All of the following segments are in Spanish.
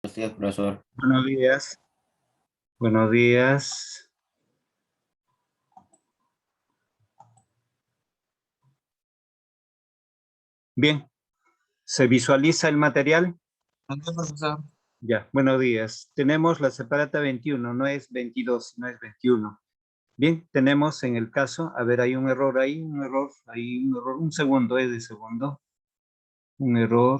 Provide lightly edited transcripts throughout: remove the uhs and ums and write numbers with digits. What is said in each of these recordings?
Buenos días, profesor. Buenos días. Buenos días. Bien, ¿se visualiza el material? Buenos días, profesor. Ya, buenos días. Tenemos la separata 21, no es 22, no es 21. Bien, tenemos en el caso, a ver, hay un error ahí, un error, un segundo, es de segundo. Un error.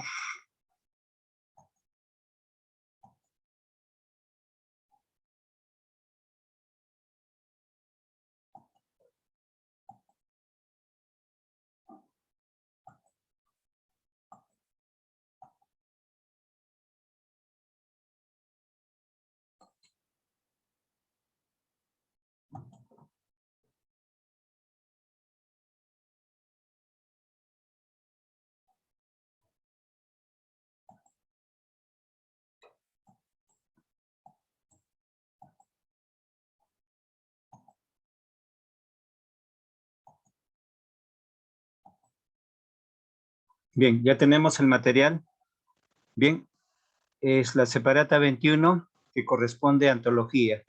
Bien, ya tenemos el material. Bien, es la separata 21 que corresponde a antología.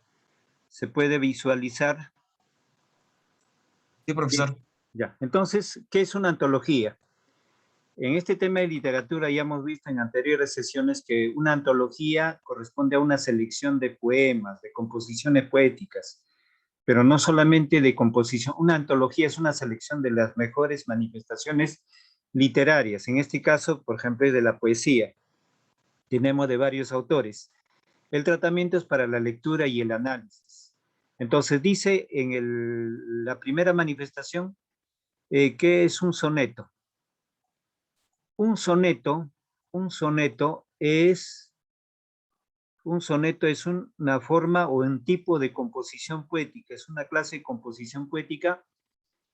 ¿Se puede visualizar? Sí, profesor. Bien, ya. Entonces, ¿qué es una antología? En este tema de literatura ya hemos visto en anteriores sesiones que una antología corresponde a una selección de poemas, de composiciones poéticas, pero no solamente de composición. Una antología es una selección de las mejores manifestaciones literarias. En este caso, por ejemplo, es de la poesía. Tenemos de varios autores. El tratamiento es para la lectura y el análisis. Entonces dice en la primera manifestación que es un soneto. Un soneto, un soneto es, un soneto es una forma o un tipo de composición poética, es una clase de composición poética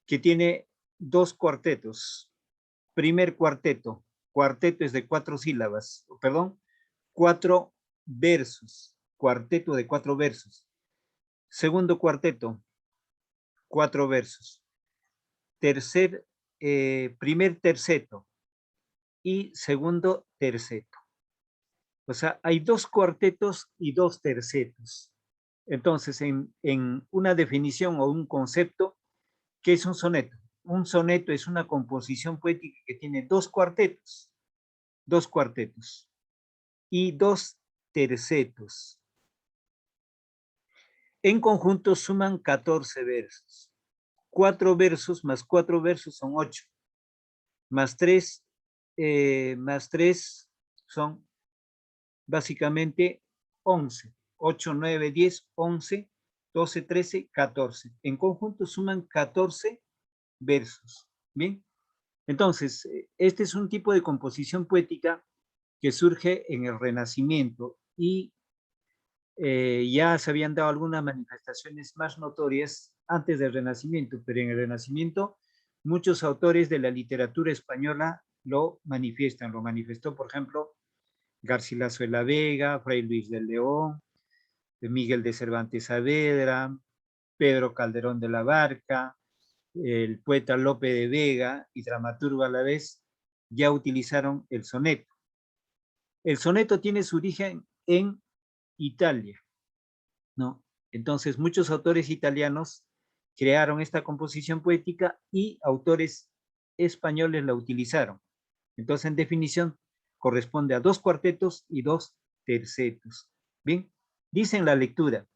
que tiene dos cuartetos. Primer cuarteto, cuarteto es de 4 sílabas, perdón, 4 versos, cuarteto de 4 versos. Segundo cuarteto, 4 versos. Primer terceto y segundo terceto. O sea, hay 2 cuartetos y 2 tercetos. Entonces, en una definición o un concepto, ¿qué es un soneto? Un soneto es una composición poética que tiene 2 cuartetos y 2 tercetos. En conjunto suman 14 versos. 4 versos más 4 versos son 8. Más 3 son básicamente 11. 8, 9, 10, 11, 12, 13, 14. En conjunto suman 14 versos. Bien, entonces, este es un tipo de composición poética que surge en el Renacimiento y ya se habían dado algunas manifestaciones más notorias antes del Renacimiento, pero en el Renacimiento muchos autores de la literatura española lo manifiestan. Lo manifestó, por ejemplo, Garcilaso de la Vega, Fray Luis del León, Miguel de Cervantes Saavedra, Pedro Calderón de la Barca, el poeta Lope de Vega y dramaturgo a la vez, ya utilizaron el soneto. El soneto tiene su origen en Italia, ¿no? Entonces, muchos autores italianos crearon esta composición poética y autores españoles la utilizaron. Entonces, en definición, corresponde a 2 cuartetos y 2 tercetos. Bien, dice en la lectura,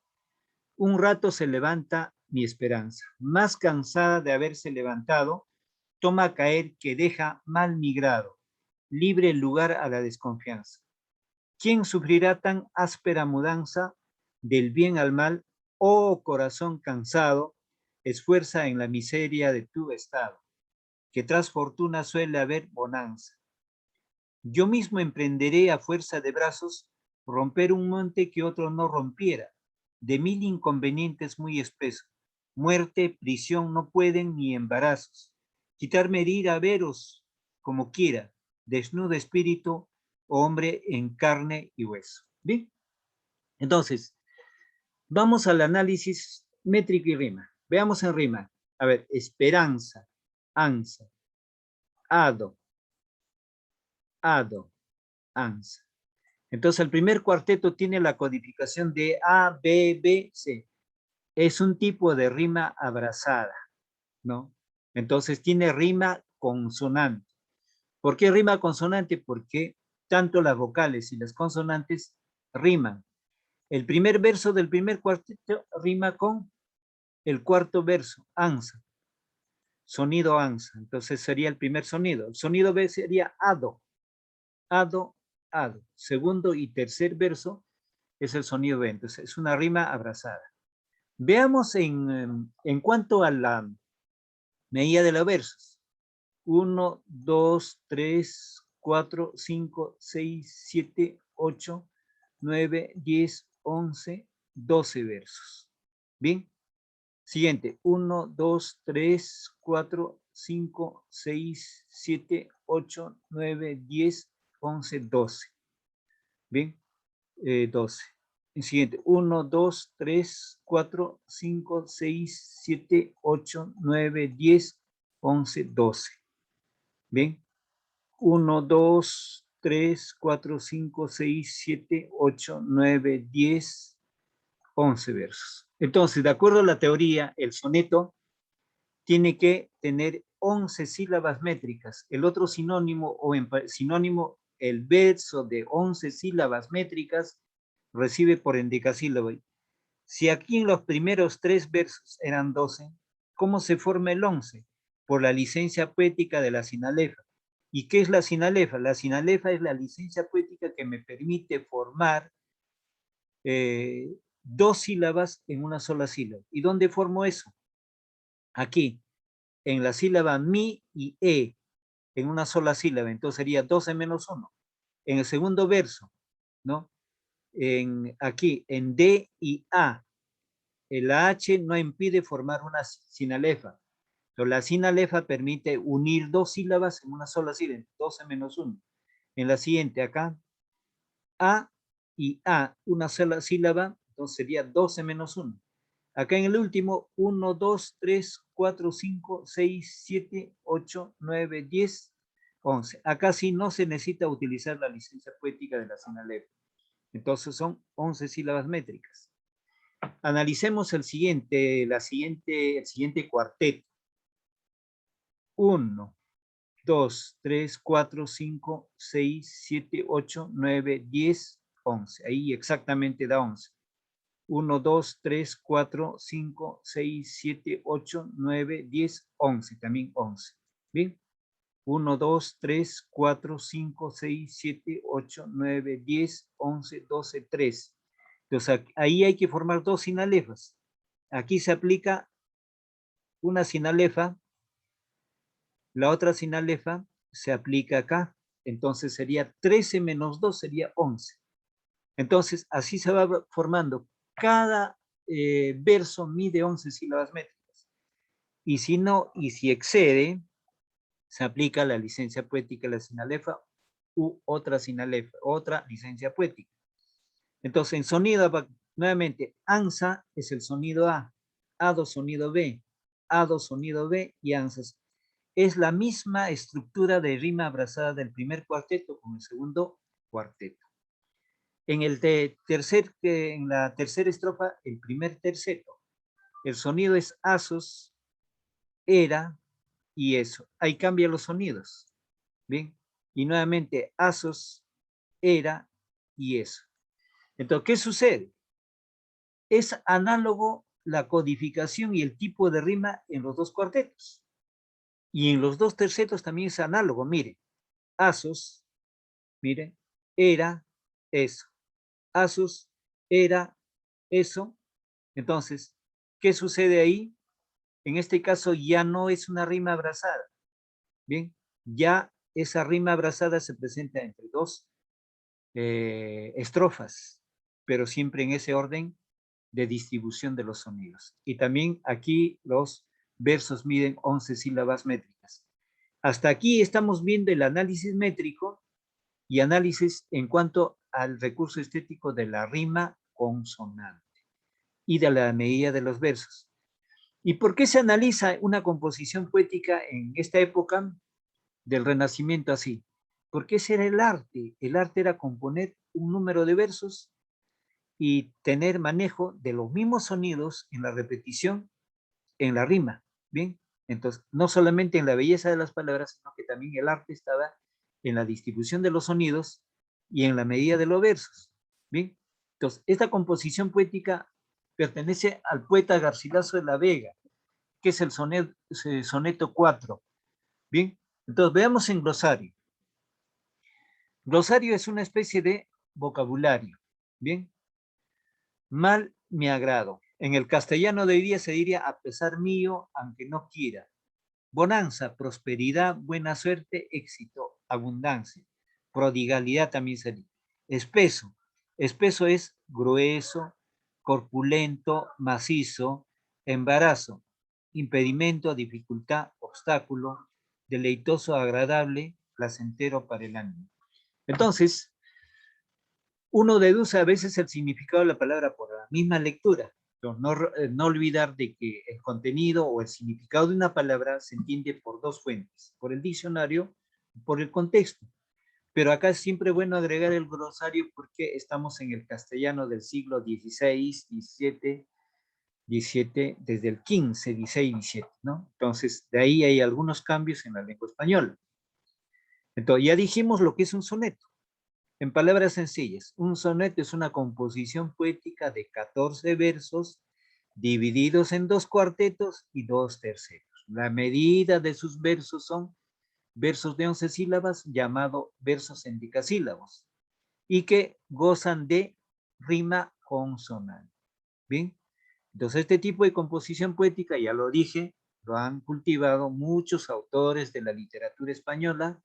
un rato se levanta mi esperanza, más cansada de haberse levantado, toma a caer que deja mal migrado, libre el lugar a la desconfianza. ¿Quién sufrirá tan áspera mudanza del bien al mal? Oh corazón cansado, esfuerza en la miseria de tu estado, que tras fortuna suele haber bonanza. Yo mismo emprenderé a fuerza de brazos romper un monte que otro no rompiera, de 1000 inconvenientes muy espeso. Muerte, prisión no pueden ni embarazos. Quitarme herir a veros como quiera, desnudo espíritu, hombre en carne y hueso. Bien, entonces, vamos al análisis métrico y rima. Veamos en rima. A ver, esperanza, ansa, ado, ado, ansa. Entonces, el primer cuarteto tiene la codificación de A, B, B, C. Es un tipo de rima abrazada, ¿no? Entonces, tiene rima consonante. ¿Por qué rima consonante? Porque tanto las vocales y las consonantes riman. El primer verso del primer cuarteto rima con el cuarto verso, ansa. Sonido ansa. Entonces, sería el primer sonido. El sonido B sería ado. Ado, ado. Segundo y tercer verso es el sonido B. Entonces, es una rima abrazada. Veamos en cuanto a la medida de los versos. 1, 2, 3, 4, 5, 6, 7, 8, 9, 10, 11, 12 versos. Bien. Siguiente. 1, 2, 3, 4, 5, 6, 7, 8, 9, 10, 11, 12. Bien. 12. El siguiente, 1, 2, 3, 4, 5, 6, 7, 8, 9, 10, 11, 12. Bien, 1, 2, 3, 4, 5, 6, 7, 8, 9, 10, 11 versos. Entonces, de acuerdo a la teoría, el soneto tiene que tener 11 sílabas métricas. El otro sinónimo o sinónimo, el verso de 11 sílabas métricas recibe por endecasílabo. Si aquí en los primeros 3 versos eran 12, ¿cómo se forma el 11? Por la licencia poética de la sinalefa. ¿Y qué es la sinalefa? La sinalefa es la licencia poética que me permite formar 2 sílabas en una sola sílaba. ¿Y dónde formo eso? Aquí, en la sílaba mi y e, en una sola sílaba. Entonces sería 12 menos 1. En el segundo verso, ¿no? Aquí, en D y A, el H no impide formar una sinalefa. Pero la sinalefa permite unir 2 sílabas en una sola sílaba, 12 menos 1. En la siguiente, acá, A y A, una sola sílaba, entonces sería 12 menos 1. Acá en el último, 1, 2, 3, 4, 5, 6, 7, 8, 9, 10, 11. Acá sí no se necesita utilizar la licencia poética de la sinalefa. Entonces son 11 sílabas métricas. Analicemos el siguiente cuarteto. 1, 2, 3, 4, 5, 6, 7, 8, 9, 10, 11. Ahí exactamente da 11. 1, 2, 3, 4, 5, 6, 7, 8, 9, 10, 11. También 11. Bien. 1, 2, 3, 4, 5, 6, 7, 8, 9, 10, 11, 12, 13. Entonces ahí hay que formar 2 sinalefas. Aquí se aplica una sinalefa, la otra sinalefa se aplica acá. Entonces sería 13 menos 2 sería 11. Entonces así se va formando. Cada verso mide 11 sílabas métricas. Y si no, y si excede, se aplica la licencia poética de la sinalefa u otra sinalefa, otra licencia poética. Entonces en sonido, nuevamente, ansa es el sonido A, ado sonido B, ado sonido B y ansas. Es la misma estructura de rima abrazada del primer cuarteto con el segundo cuarteto. En la tercera estrofa, el primer terceto, el sonido es asos, era y eso. Ahí cambia los sonidos. Bien. Y nuevamente, asos, era y eso. Entonces, ¿qué sucede? Es análogo la codificación y el tipo de rima en los 2 cuartetos. Y en los 2 tercetos también es análogo. Miren, asos, miren, era, eso. Asos, era, eso. Entonces, ¿qué sucede ahí? En este caso ya no es una rima abrazada. Bien, ya esa rima abrazada se presenta entre 2 estrofas, pero siempre en ese orden de distribución de los sonidos. Y también aquí los versos miden 11 sílabas métricas. Hasta aquí estamos viendo el análisis métrico y análisis en cuanto al recurso estético de la rima consonante y de la medida de los versos. ¿Y por qué se analiza una composición poética en esta época del Renacimiento así? Porque ese era el arte. El arte era componer un número de versos y tener manejo de los mismos sonidos en la repetición, en la rima. Bien, entonces, no solamente en la belleza de las palabras, sino que también el arte estaba en la distribución de los sonidos y en la medida de los versos. Bien, entonces, esta composición poética pertenece al poeta Garcilaso de la Vega, que es el soneto 4. Bien, entonces veamos en glosario. Glosario es una especie de vocabulario. Bien, mal me agrado. En el castellano de hoy día se diría a pesar mío, aunque no quiera. Bonanza, prosperidad, buena suerte, éxito, abundancia. Prodigalidad también sería. Espeso. Espeso es grueso, corpulento, macizo, embarazo, impedimento, dificultad, obstáculo, deleitoso, agradable, placentero para el ánimo. Entonces, uno deduce a veces el significado de la palabra por la misma lectura. No olvidar de que el contenido o el significado de una palabra se entiende por dos fuentes, por el diccionario y por el contexto. Pero acá es siempre bueno agregar el glosario porque estamos en el castellano del siglo XVI, XVII, XVII, desde el XV, XVI, XVII, ¿no? Entonces, de ahí hay algunos cambios en la lengua española. Entonces, ya dijimos lo que es un soneto. En palabras sencillas, un soneto es una composición poética de 14 versos divididos en 2 cuartetos y 2 tercetos. La medida de sus versos son versos de 11 sílabas, llamado versos endecasílabos, y que gozan de rima consonante. Bien, entonces este tipo de composición poética, ya lo dije, lo han cultivado muchos autores de la literatura española,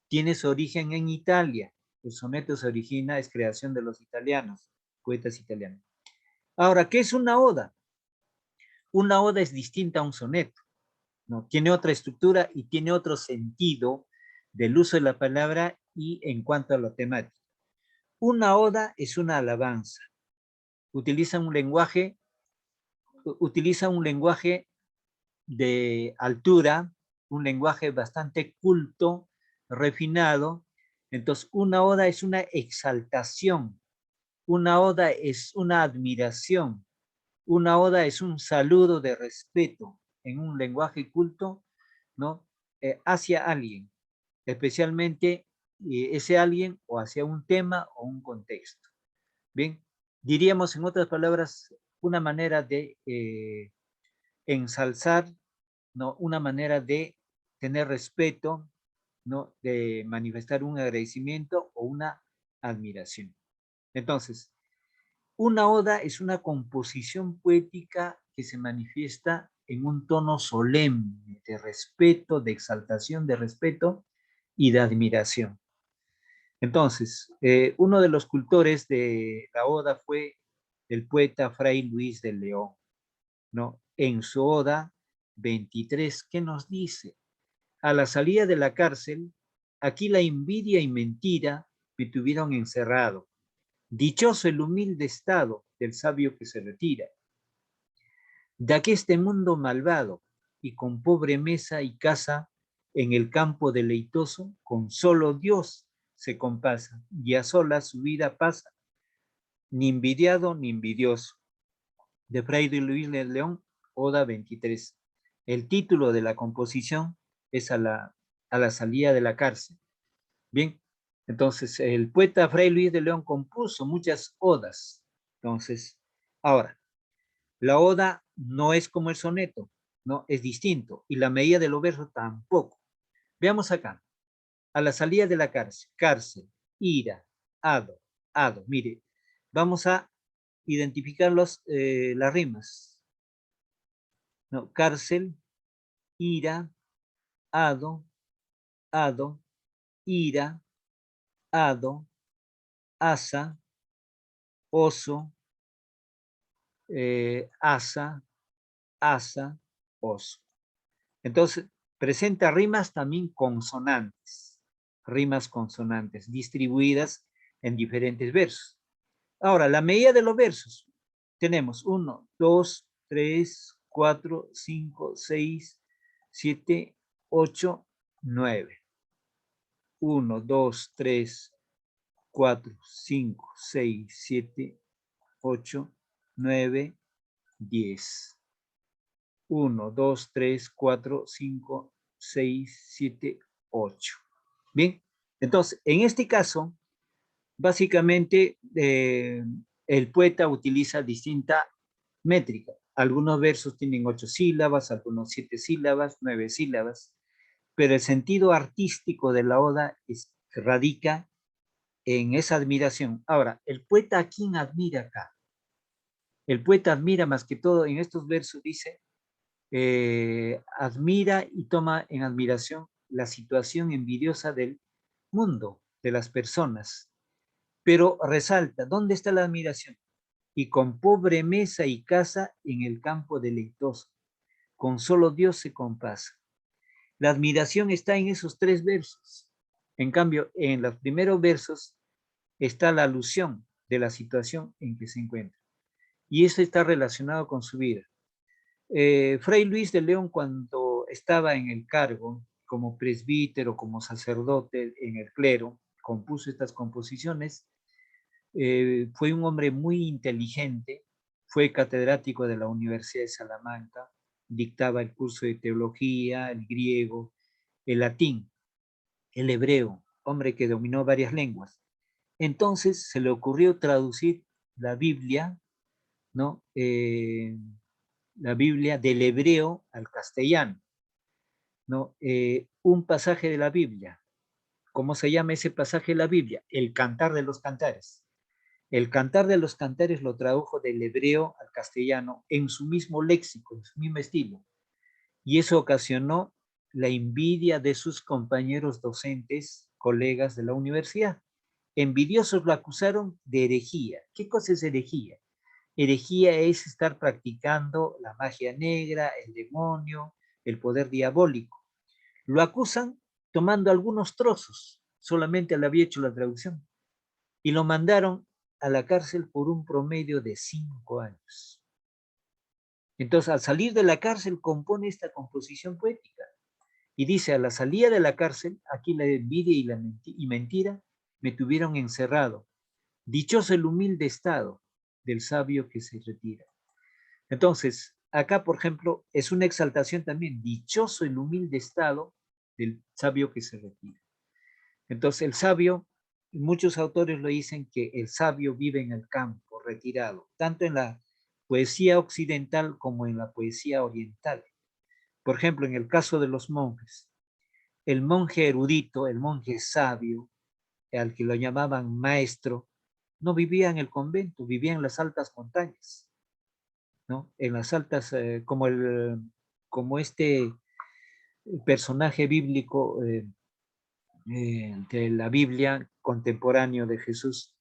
tiene su origen en Italia. El soneto se origina, es creación de los italianos, poetas italianos. Ahora, ¿qué es una oda? Una oda es distinta a un soneto, ¿no? Tiene otra estructura y tiene otro sentido del uso de la palabra y en cuanto a lo temático. Una oda es una alabanza. Utiliza un lenguaje de altura, un lenguaje bastante culto, refinado. Entonces, una oda es una exaltación, una oda es una admiración, una oda es un saludo de respeto en un lenguaje culto, ¿no? Hacia alguien, especialmente ese alguien o hacia un tema o un contexto. Bien, diríamos en otras palabras, una manera de ensalzar, ¿no? Una manera de tener respeto, ¿no? De manifestar un agradecimiento o una admiración. Entonces, una oda es una composición poética que se manifiesta en un tono solemne, de respeto, de exaltación, de respeto y de admiración. Entonces, uno de los cultores de la oda fue el poeta Fray Luis de León, ¿no? En su oda 23, ¿qué nos dice? A la salida de la cárcel, aquí la envidia y mentira me tuvieron encerrado. Dichoso el humilde estado del sabio que se retira. De aquí este mundo malvado y con pobre mesa y casa, en el campo deleitoso, con solo Dios se compasa y a solas su vida pasa, ni envidiado ni envidioso. De Fray Luis de León, Oda 23. El título de la composición es a la salida de la cárcel. Bien, entonces el poeta Fray Luis de León compuso muchas odas. Entonces, ahora, la oda no es como el soneto, no, es distinto, y la medida de los versos tampoco. Veamos acá, a la salida de la cárcel, cárcel, ira, hado. Mire, vamos a identificar las rimas. No, cárcel, ira, hado, ira, hado, asa, oso, asa, oso. Entonces, presenta rimas consonantes, distribuidas en diferentes versos. Ahora, la medida de los versos. Tenemos 1, 2, 3, 4, 5, 6, 7, 8, 9. 1, 2, 3, 4, 5, 6, 7, 8, 9, 10. 1, 2, 3, 4, 5, 6, 7, 8. Bien, entonces, en este caso, básicamente, el poeta utiliza distinta métrica. Algunos versos tienen 8 sílabas, algunos 7 sílabas, 9 sílabas, pero el sentido artístico de la oda radica en esa admiración. Ahora, el poeta, ¿a quién admira acá? El poeta admira más que todo, en estos versos dice, admira y toma en admiración la situación envidiosa del mundo, de las personas, pero resalta, ¿dónde está la admiración? Y con pobre mesa y casa en el campo deleitoso, con solo Dios se compasa. La admiración está en esos 3 versos. En cambio, en los primeros versos está la alusión de la situación en que se encuentra. Y eso está relacionado con su vida. Fray Luis de León, cuando estaba en el cargo como presbítero, como sacerdote en el clero, compuso estas composiciones. Fue un hombre muy inteligente, fue catedrático de la Universidad de Salamanca, dictaba el curso de teología, el griego, el latín, el hebreo, hombre que dominó varias lenguas. Entonces se le ocurrió traducir la Biblia, ¿no? La Biblia del hebreo al castellano, ¿no? Un pasaje de la Biblia. ¿Cómo se llama ese pasaje de la Biblia? El Cantar de los Cantares. El Cantar de los Cantares lo tradujo del hebreo al castellano en su mismo léxico, en su mismo estilo. Y eso ocasionó la envidia de sus compañeros docentes, colegas de la universidad. Envidiosos lo acusaron de herejía. ¿Qué cosa es herejía? Herejía es estar practicando la magia negra, el demonio, el poder diabólico. Lo acusan tomando algunos trozos, solamente le había hecho la traducción, y lo mandaron a la cárcel por un promedio de 5 años. Entonces, al salir de la cárcel, compone esta composición poética y dice, a la salida de la cárcel, aquí la envidia y mentira me tuvieron encerrado. Dichoso el humilde estado del sabio que se retira. Entonces, acá, por ejemplo, es una exaltación también. Dichoso el humilde estado del sabio que se retira. Entonces, el sabio, muchos autores lo dicen que el sabio vive en el campo, retirado, tanto en la poesía occidental como en la poesía oriental. Por ejemplo, en el caso de los monjes, el monje erudito, el monje sabio, al que lo llamaban maestro, no vivía en el convento, vivía en las altas montañas, ¿no? En las altas, como este personaje bíblico de la Biblia, contemporáneo de Jesús,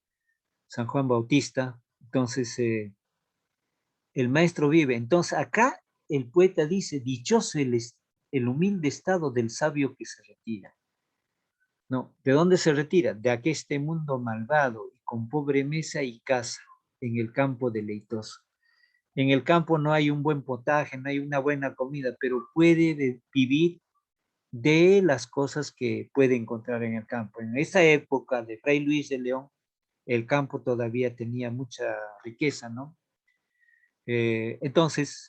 San Juan Bautista. Entonces, el maestro vive. Entonces, acá el poeta dice, dichoso el humilde estado del sabio que se retira. No, ¿de dónde se retira? De aqueste mundo malvado y con pobre mesa y casa, en el campo deleitoso. En el campo no hay un buen potaje, no hay una buena comida, pero puede vivir de las cosas que puede encontrar en el campo. En esa época de Fray Luis de León, el campo todavía tenía mucha riqueza, ¿no? Entonces,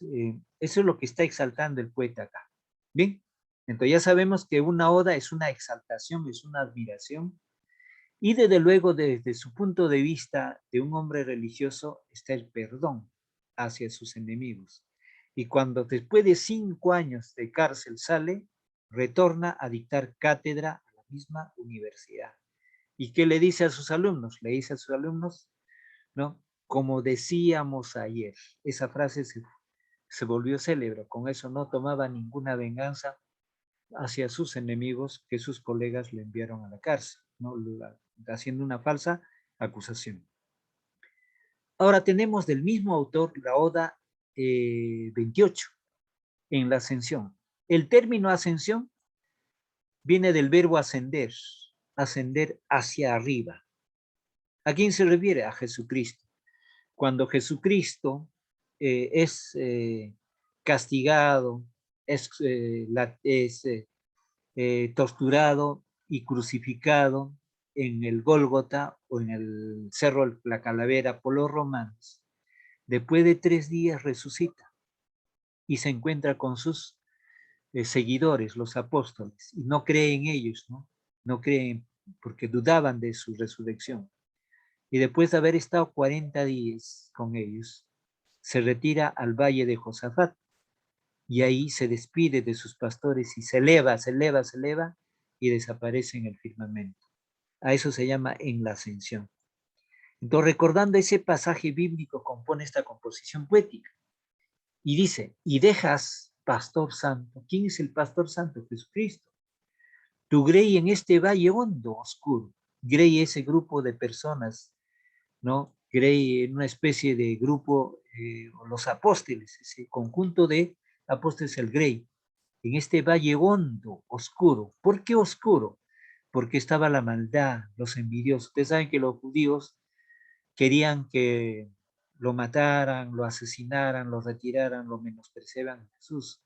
eso es lo que está exaltando el poeta acá. Bien, entonces ya sabemos que una oda es una exaltación, es una admiración, y desde luego desde su punto de vista de un hombre religioso está el perdón hacia sus enemigos. Y cuando después de 5 años de cárcel sale, retorna a dictar cátedra a la misma universidad. ¿Y qué le dice a sus alumnos? Le dice a sus alumnos, ¿no? Como decíamos ayer, esa frase se volvió célebre, con eso no tomaba ninguna venganza hacia sus enemigos que sus colegas le enviaron a la cárcel, ¿no? Haciendo una falsa acusación. Ahora tenemos del mismo autor la Oda 28, en la ascensión. El término ascensión viene del verbo ascender, ascender hacia arriba. ¿A quién se refiere? A Jesucristo. Cuando Jesucristo es castigado, es torturado y crucificado en el Gólgota o en el Cerro La Calavera por los romanos, después de 3 días resucita y se encuentra con sus seguidores, los apóstoles, y no creen ellos, ¿no? No creen porque dudaban de su resurrección. Y después de haber estado 40 días con ellos, se retira al valle de Josafat y ahí se despide de sus pastores y se eleva y desaparece en el firmamento. A eso se llama en la ascensión. Entonces, recordando ese pasaje bíblico, compone esta composición poética. Y dice, y dejas, pastor santo. ¿Quién es el pastor santo? Jesucristo. Tu grey en este valle hondo, oscuro. Grey, ese grupo de personas, ¿no? Grey, una especie de grupo, los apóstoles, ese conjunto de apóstoles, el Grey. En este valle hondo, oscuro. ¿Por qué oscuro? Porque estaba la maldad, los envidiosos. Ustedes saben que los judíos querían que lo mataran, lo asesinaran, lo retiraran, lo menospreciaban a Jesús.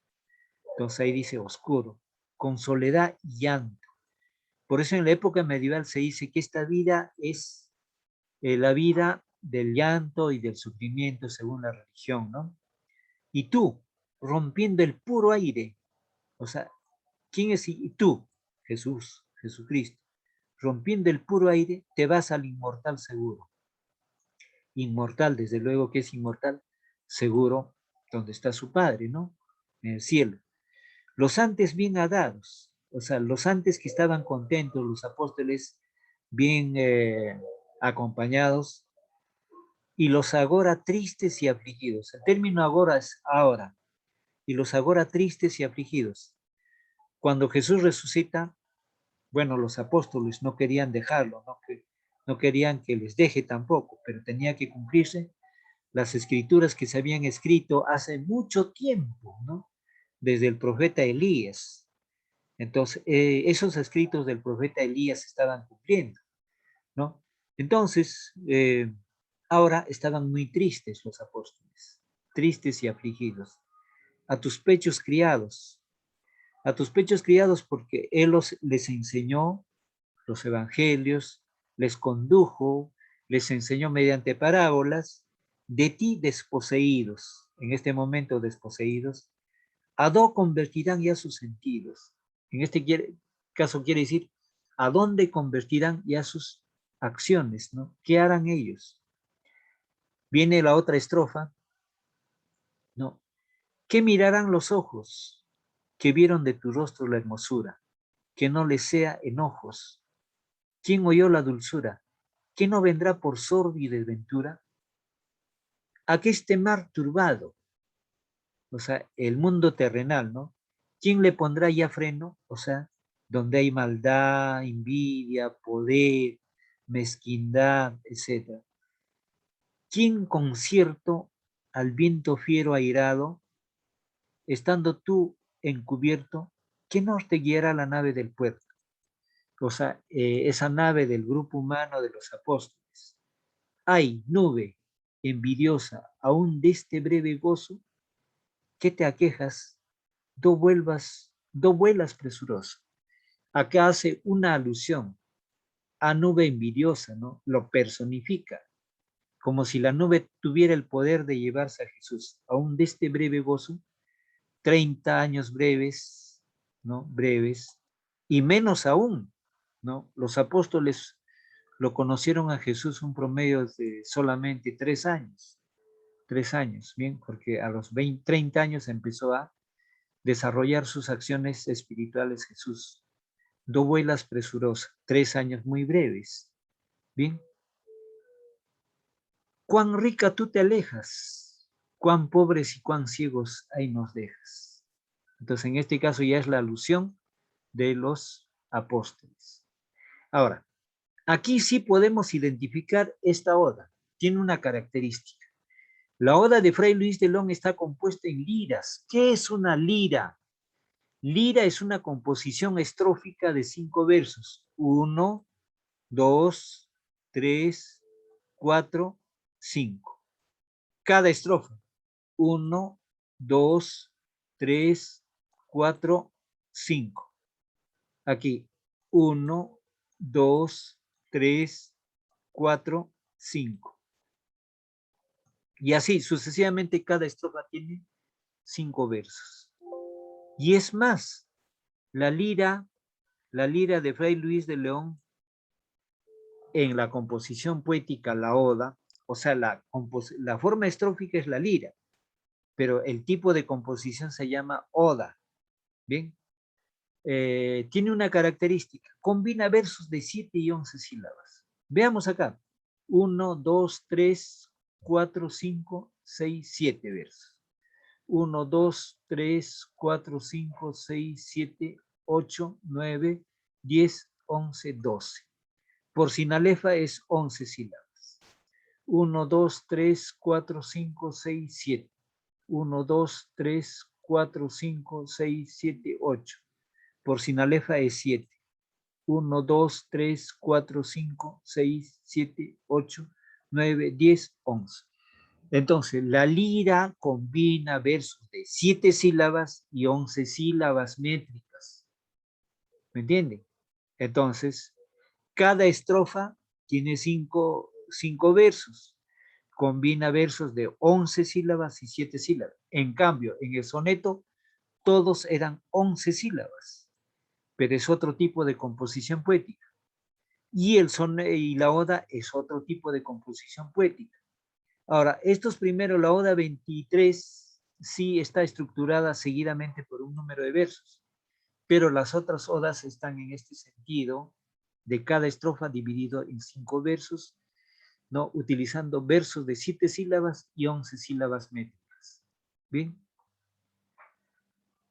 Entonces ahí dice oscuro, con soledad y llanto. Por eso en la época medieval se dice que esta vida es la vida del llanto y del sufrimiento según la religión, ¿no? Y tú, rompiendo el puro aire, o sea, ¿quién es y tú? Jesús, Jesucristo. Rompiendo el puro aire, te vas al inmortal seguro. Inmortal, desde luego que es inmortal, seguro, donde está su Padre, ¿no? En el cielo. Los antes bien adados, o sea, los antes que estaban contentos, los apóstoles bien acompañados, y los agora tristes y afligidos. El término agora es ahora, y los agora tristes y afligidos. Cuando Jesús resucita, bueno, los apóstoles no querían dejarlo, no querían que les deje tampoco, pero tenía que cumplirse las escrituras que se habían escrito hace mucho tiempo, ¿no? Desde el profeta Elías. Entonces, esos escritos del profeta Elías se estaban cumpliendo, ¿no? Entonces, ahora estaban muy tristes los apóstoles, tristes y afligidos. A tus pechos porque Él les enseñó los evangelios, les condujo, les enseñó mediante parábolas, de ti desposeídos, en este momento desposeídos, a dónde convertirán ya sus sentidos. En este caso quiere decir, a dónde convertirán ya sus acciones, ¿no? ¿Qué harán ellos? Viene la otra estrofa, ¿no? ¿Qué mirarán los ojos que vieron de tu rostro la hermosura? Que no les sea enojos. ¿Quién oyó la dulzura? ¿Qué no vendrá por sorbo y desventura? ¿A qué este mar turbado? O sea, el mundo terrenal, ¿no? ¿Quién le pondrá ya freno? O sea, donde hay maldad, envidia, poder, mezquindad, etc. ¿Quién concierto al viento fiero airado, estando tú encubierto, qué norte guiará la nave del puerto? O sea, esa nave del grupo humano de los apóstoles. Ay, nube envidiosa, aún de este breve gozo, ¿qué te aquejas? Do vuelas presuroso. Acá hace una alusión a nube envidiosa, ¿no? Lo personifica, como si la nube tuviera el poder de llevarse a Jesús, aún de este breve gozo, 30 años breves, ¿no? Breves, y menos aún, ¿no? Los apóstoles lo conocieron a Jesús un promedio de solamente 3 años. 3 años, bien, porque a los 30 años empezó a desarrollar sus acciones espirituales Jesús. Do vuelas presurosa, 3 años muy breves. Bien. Cuán rica tú te alejas, cuán pobres y cuán ciegos ahí nos dejas. Entonces, en este caso ya es la alusión de los apóstoles. Ahora, aquí sí podemos identificar esta oda. Tiene una característica. La oda de Fray Luis de León está compuesta en liras. ¿Qué es una lira? Lira es una composición estrófica de 5 versos. 1, 2, 3, 4, 5. Cada estrofa. 1, 2, 3, 4, 5. Aquí. 1, 2, 3, 4, 5. Y así sucesivamente cada estrofa tiene 5 versos. Y es más, la lira de Fray Luis de León en la composición poética, la oda, o sea, la forma estrófica es la lira, pero el tipo de composición se llama oda. Bien, tiene una característica, combina versos de 7 y 11 sílabas. Veamos acá, 1, 2, 3, 4, 5, 6, 7 versos. 1, 2, 3, 4, 5, 6, 7, 8, 9, 10, 11, 12. Por sinalefa es 11 sílabas. 1, 2, 3, 4, 5, 6, 7. 1, 2, 3, 4, 5, 6, 7, 8. Por sinalefa es 7. 1, 2, 3, 4, 5, 6, 7, 8, 9, 10, 11. Entonces, la lira combina versos de 7 sílabas y 11 sílabas métricas. ¿Me entienden? Entonces, cada estrofa tiene 5 versos. Combina versos de 11 sílabas y 7 sílabas. En cambio, en el soneto, todos eran 11 sílabas, pero es otro tipo de composición poética. Y la oda es otro tipo de composición poética. Ahora, estos primeros, la oda 23, sí está estructurada seguidamente por un número de versos, pero las otras odas están en este sentido, de cada estrofa dividido en 5 versos, ¿no? Utilizando versos de 7 sílabas y 11 sílabas métricas. Bien.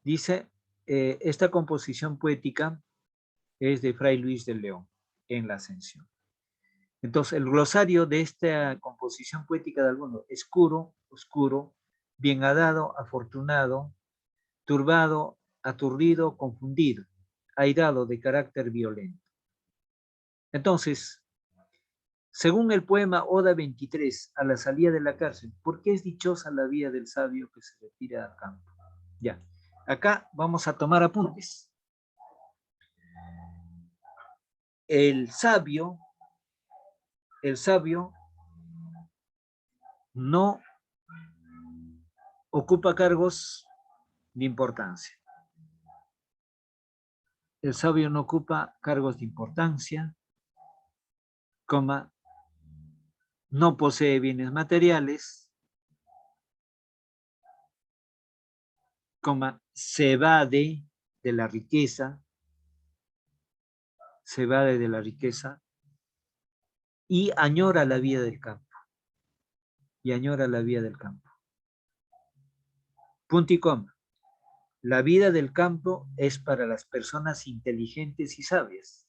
Dice, esta composición poética es de Fray Luis de León, en la Ascensión. Entonces, el glosario de esta composición poética de alguno, escuro, oscuro, bienhadado, afortunado, turbado, aturdido, confundido, airado, de carácter violento. Entonces, según el poema Oda 23, a la salida de la cárcel, ¿por qué es dichosa la vida del sabio que se retira al campo? Ya, acá vamos a tomar apuntes. El sabio no ocupa cargos de importancia. El sabio no ocupa cargos de importancia, coma, no posee bienes materiales, coma, se evade de la riqueza, y añora la vida del campo. Punto y coma. La vida del campo es para las personas inteligentes y sabias.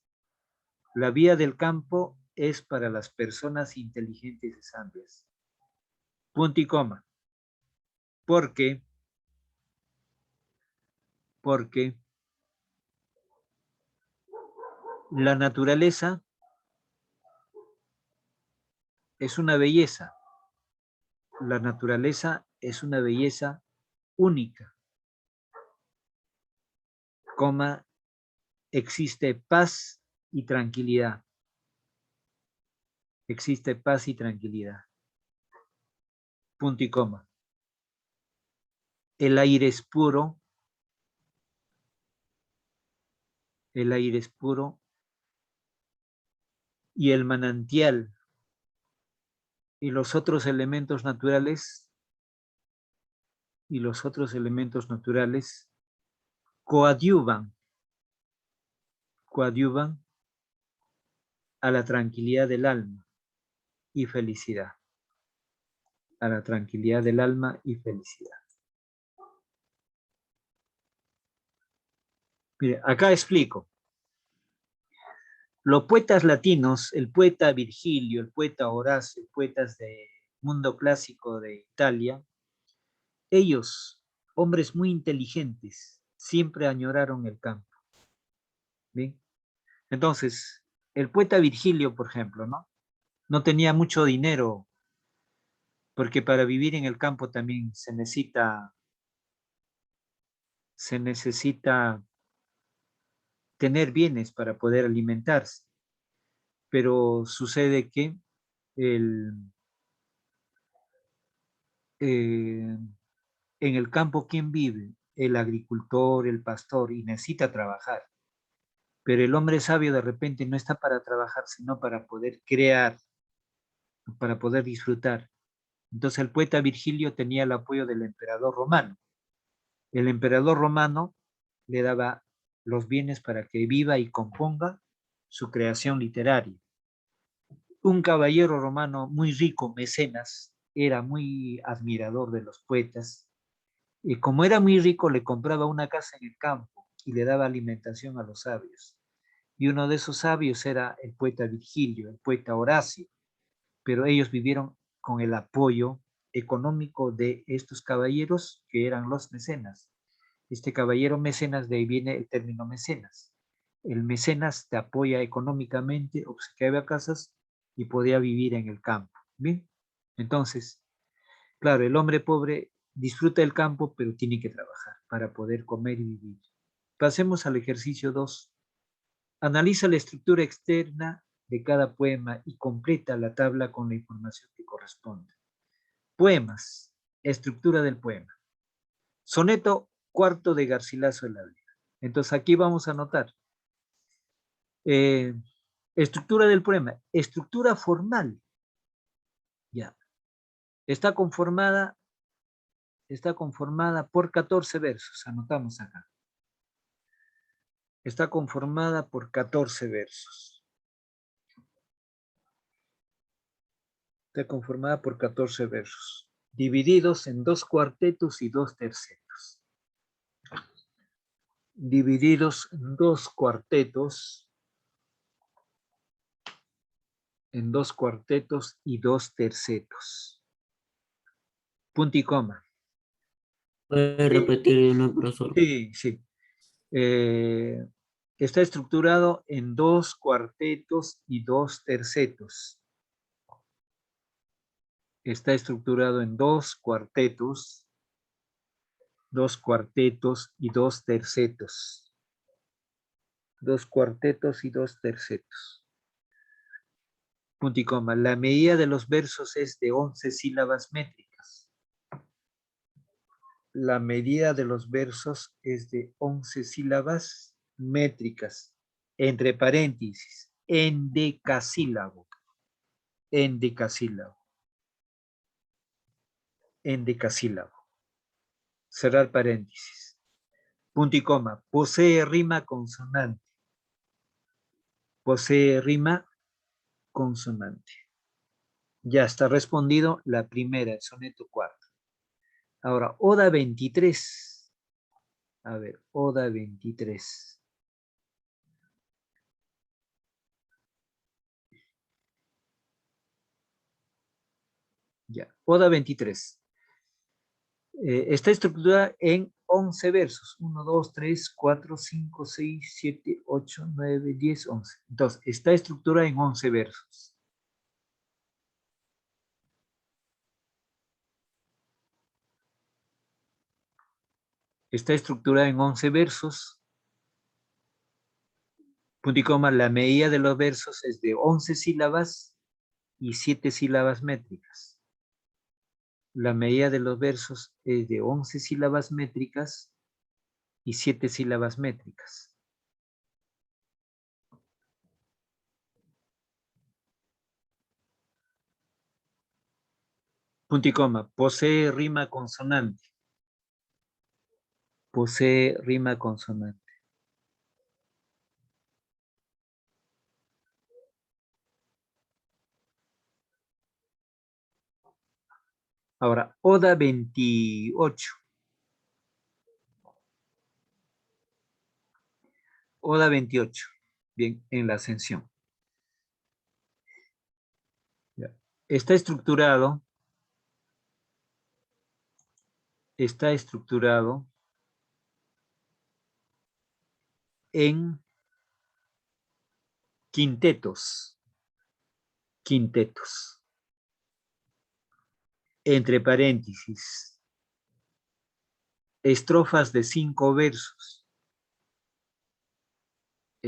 La vida del campo es para las personas inteligentes y sabias. Punto y coma. Porque la naturaleza es una belleza. La naturaleza es una belleza única. Coma, existe paz y tranquilidad. Existe paz y tranquilidad. Punto y coma. El aire es puro. El aire es puro. Y el manantial y los otros elementos naturales coadyuvan a la tranquilidad del alma y felicidad. A la tranquilidad del alma y felicidad. Mire, acá explico. Los poetas latinos, el poeta Virgilio, el poeta Horacio, poetas del mundo clásico de Italia, ellos, hombres muy inteligentes, siempre añoraron el campo. ¿Bien? Entonces, el poeta Virgilio, por ejemplo, no tenía mucho dinero, porque para vivir en el campo también se necesita tener bienes para poder alimentarse. Pero sucede que en el campo, ¿quién vive? El agricultor, el pastor, y necesita trabajar. Pero el hombre sabio de repente no está para trabajar, sino para poder crear, para poder disfrutar. Entonces el poeta Virgilio tenía el apoyo del emperador romano. El emperador romano le daba los bienes para que viva y componga su creación literaria. Un caballero romano muy rico, Mecenas, era muy admirador de los poetas, y como era muy rico, le compraba una casa en el campo y le daba alimentación a los sabios. Y uno de esos sabios era el poeta Virgilio, el poeta Horacio, pero ellos vivieron con el apoyo económico de estos caballeros que eran los mecenas. Este caballero mecenas, de ahí viene el término mecenas. El mecenas te apoya económicamente, obsequiaba casas y podía vivir en el campo. ¿Bien? Entonces, claro, el hombre pobre disfruta del campo, pero tiene que trabajar para poder comer y vivir. Pasemos al ejercicio 2. Analiza la estructura externa de cada poema y completa la tabla con la información que corresponde. Poemas. Estructura del poema. Soneto cuarto de Garcilaso de la Vega. Entonces aquí vamos a anotar. Estructura del poema. Estructura formal. Ya. Está conformada por 14 versos. Anotamos acá. Está conformada por 14 versos. Está conformada por 14 versos, divididos en 2 cuartetos y 2 tercetos. Divididos en 2 cuartetos, y 2 tercetos. Punto y coma. ¿Puede repetir de nuevo, profesor? Sí, sí. Está estructurado en 2 cuartetos y 2 tercetos. Está estructurado en 2 cuartetos y 2 tercetos. 2 cuartetos y 2 tercetos. Punto y coma. La medida de los versos es de 11 sílabas métricas. La medida de los versos es de 11 sílabas métricas. Entre paréntesis, endecasílabo. Endecasílabo. Endecasílabo. Cerrar paréntesis. Punto y coma. Posee rima consonante. Posee rima consonante. Ya está respondido la primera, el soneto 4. Ahora, Oda 23. A ver, Oda 23. Ya, Oda 23. Está estructurada en 11 versos. 1, 2, 3, 4, 5, 6, 7, 8, 9, 10, 11. Entonces, está estructurada en 11 versos. Está estructurada en 11 versos. Punto y coma, la medida de los versos es de 11 sílabas y 7 sílabas métricas. La medida de los versos es de 11 sílabas métricas y 7 sílabas métricas. Punto y coma, posee rima consonante. Posee rima consonante. Ahora, Oda 28. Oda 28. Bien, en la ascensión. Ya. Está estructurado en quintetos. Quintetos. Entre paréntesis. Estrofas de 5 versos.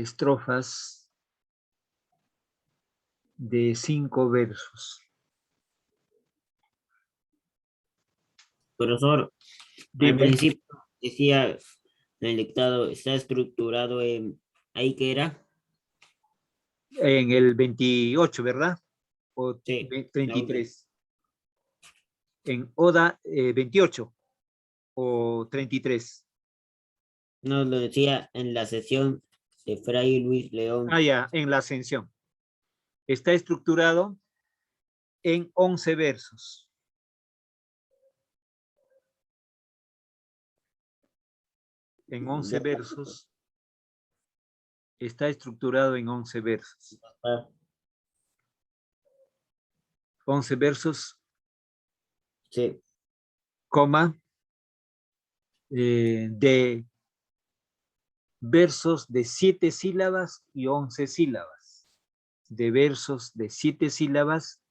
estrofas de 5 versos. Profesor, al Dime, principio decía el dictado está estructurado en, ¿ahí qué era? en el 28, ¿verdad? O Sí, la 33. En Oda 28 o 33. no lo decía en la sesión de Fray Luis León. Ah, ya, en la Ascensión. Está estructurado en 11 versos. En 11 versos. Está estructurado en 11 versos. 11 versos, Sí, coma, de versos de 7 sílabas y 11 sílabas. De versos de 7 sílabas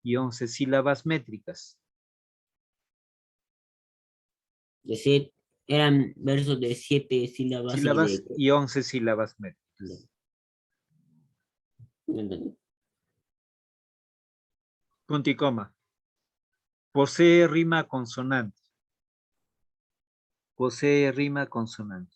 y 11 sílabas métricas. decir, eran versos de 7 sílabas y Sílabas de... y 11 sílabas métricas. No entendí. Punto y coma. Posee rima consonante. Posee rima consonante.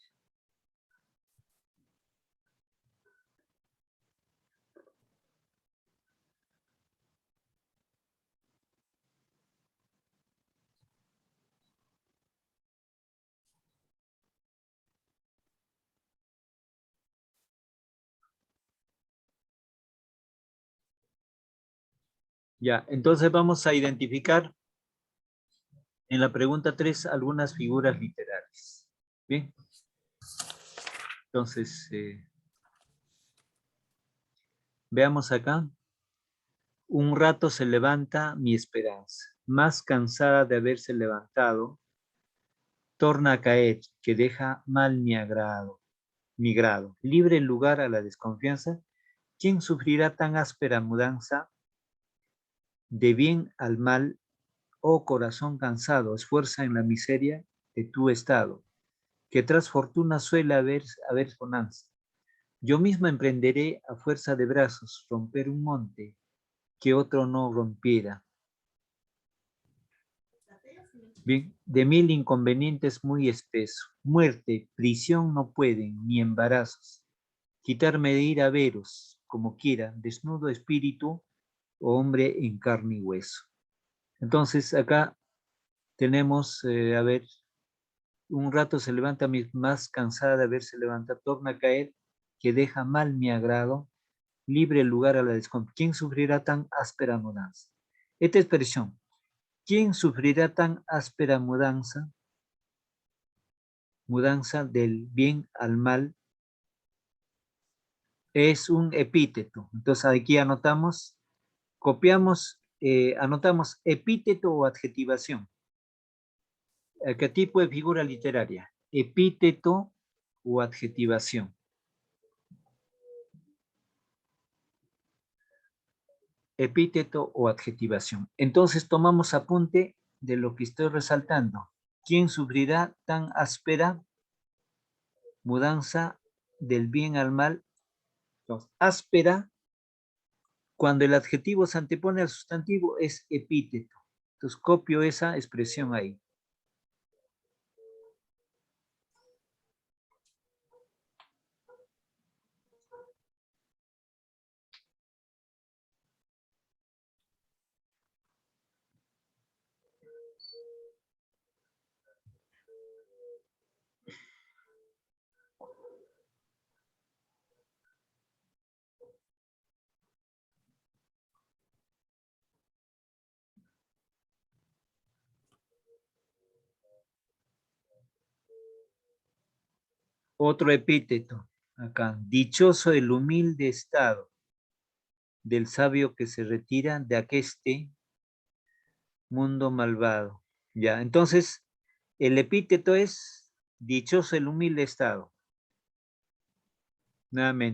Ya, entonces vamos a identificar en la pregunta 3 algunas figuras literarias. Bien. Entonces, veamos acá. Un rato se levanta mi esperanza, más cansada de haberse levantado, torna a caer, que deja mal mi grado, libre el lugar a la desconfianza. ¿Quién sufrirá tan áspera mudanza? De bien al mal, oh corazón cansado, esfuerza en la miseria de tu estado, que tras fortuna suele haber bonanza. Yo misma emprenderé a fuerza de brazos romper un monte que otro no rompiera. Bien, de mil inconvenientes muy espeso. Muerte, prisión no pueden, ni embarazos. Quitarme de ir a veros, como quiera, desnudo espíritu o hombre en carne y hueso. Entonces, acá tenemos, a ver, un rato se levanta más cansada de haberse levantado, torna a caer, que deja mal mi agrado, libre el lugar a la desconfianza. ¿Quién sufrirá tan áspera mudanza? Esta expresión, ¿quién sufrirá tan áspera mudanza? Mudanza del bien al mal, es un epíteto. Entonces aquí anotamos, copiamos, anotamos epíteto o adjetivación. ¿Qué tipo de figura literaria? Epíteto o adjetivación. Epíteto o adjetivación. Entonces tomamos apunte de lo que estoy resaltando. ¿Quién sufrirá tan áspera mudanza del bien al mal? Entonces, áspera, cuando el adjetivo se antepone al sustantivo, es epíteto. Entonces copio esa expresión ahí. Otro epíteto, acá. Dichoso el humilde estado del sabio que se retira de aqueste mundo malvado. Ya, entonces, el epíteto es dichoso el humilde estado. Nuevamente.